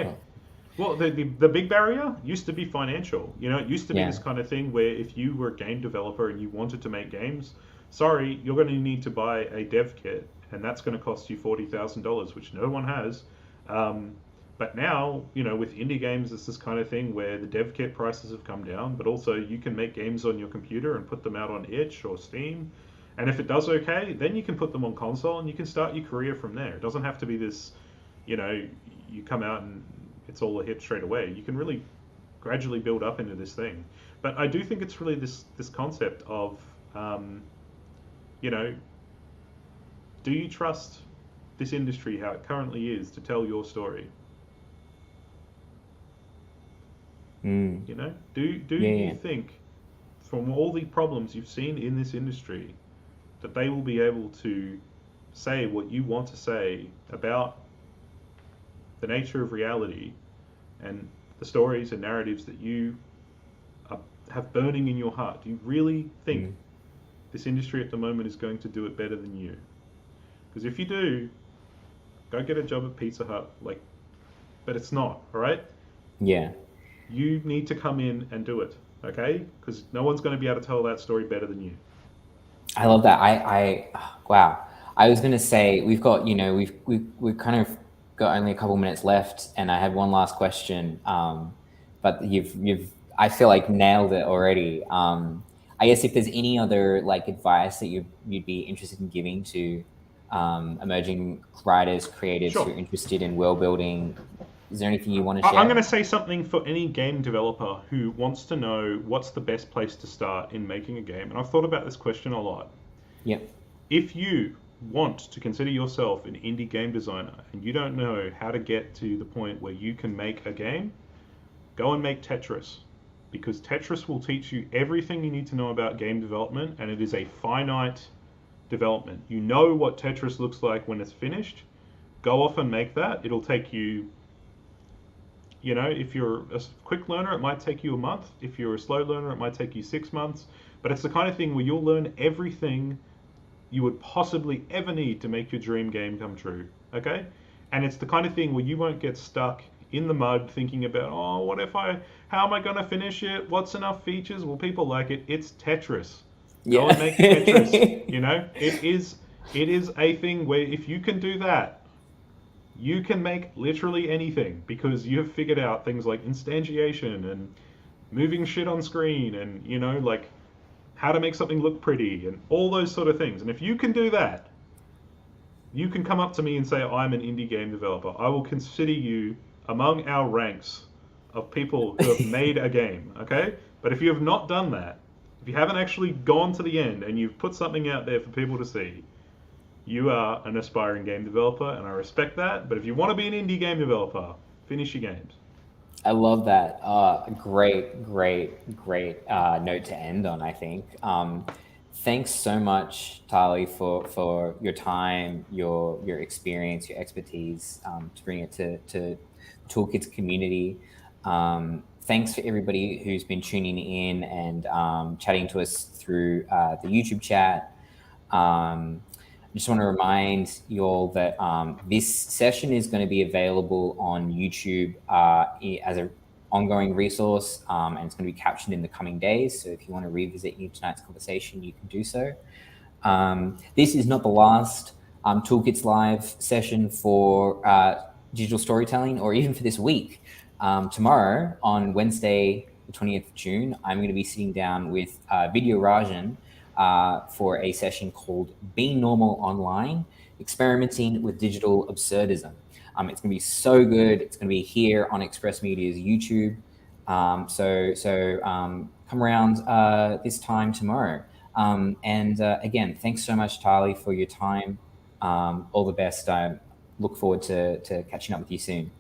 Well, the big barrier used to be financial. You know, it used to be this kind of thing where if you were a game developer and you wanted to make games, sorry, you're going to need to buy a dev kit, and that's going to cost you $40,000, which no one has. But now, you know, with indie games, it's this kind of thing where the dev kit prices have come down, but also you can make games on your computer and put them out on itch or Steam. And if it does okay, then you can put them on console and you can start your career from there. It doesn't have to be this, you know, you come out and it's all a hit straight away. You can really gradually build up into this thing. But I do think it's really this concept of, you know, do you trust this industry how it currently is to tell your story? You know, do you think from all the problems you've seen in this industry that they will be able to say what you want to say about the nature of reality and the stories and narratives that you have burning in your heart? Do you really think this industry at the moment is going to do it better than you? Because if you do, go get a job at Pizza Hut, like, but it's not, all right? Yeah. You need to come in and do it, okay? Because no one's going to be able to tell that story better than you. I love that. Wow. I was going to say we've got, you know, we've kind of got only a couple minutes left, and I had one last question, but you've I feel like nailed it already. I guess if there's any other like advice that you'd be interested in giving to emerging writers, creatives who are interested in world building, is there anything you want to share? I'm going to say something for any game developer who wants to know what's the best place to start in making a game. And I've thought about this question a lot. Yep. If you want to consider yourself an indie game designer and you don't know how to get to the point where you can make a game, go and make Tetris. Because Tetris will teach you everything you need to know about game development, and it is a finite development. You know what Tetris looks like when it's finished. Go off and make that. It'll take you, you know, if you're a quick learner, it might take you a month. If you're a slow learner, it might take you 6 months. But it's the kind of thing where you'll learn everything you would possibly ever need to make your dream game come true, okay? And it's the kind of thing where you won't get stuck in the mud thinking about, oh, how am I going to finish it? What's enough features? Will people like it? It's Tetris. Go and make Tetris, you know? It is a thing where if you can do that, you can make literally anything because you have figured out things like instantiation and moving shit on screen and, you know, like how to make something look pretty and all those sort of things. And if you can do that, you can come up to me and say, I'm an indie game developer. I will consider you among our ranks of people who have made a game, okay? But if you have not done that, if you haven't actually gone to the end and you've put something out there for people to see, you are an aspiring game developer, and I respect that. But if you want to be an indie game developer, finish your games. I love that. Great note to end on, I think. Thanks so much, Tali, for your time, your experience, your expertise, to bring it to Toolkit's community. Thanks for everybody who's been tuning in and chatting to us through the YouTube chat. I just want to remind you all that this session is going to be available on YouTube as an ongoing resource, and it's going to be captioned in the coming days. So if you want to revisit tonight's conversation, you can do so. This is not the last Toolkits Live session for digital storytelling, or even for this week. Tomorrow, on Wednesday, the 20th of June, I'm going to be sitting down with Vidya Rajan for a session called Being Normal Online, Experimenting with Digital Absurdism. It's going to be so good. It's going to be here on Express Media's YouTube. So come around this time tomorrow. And again, thanks so much, Tali, for your time. All the best. I look forward to catching up with you soon.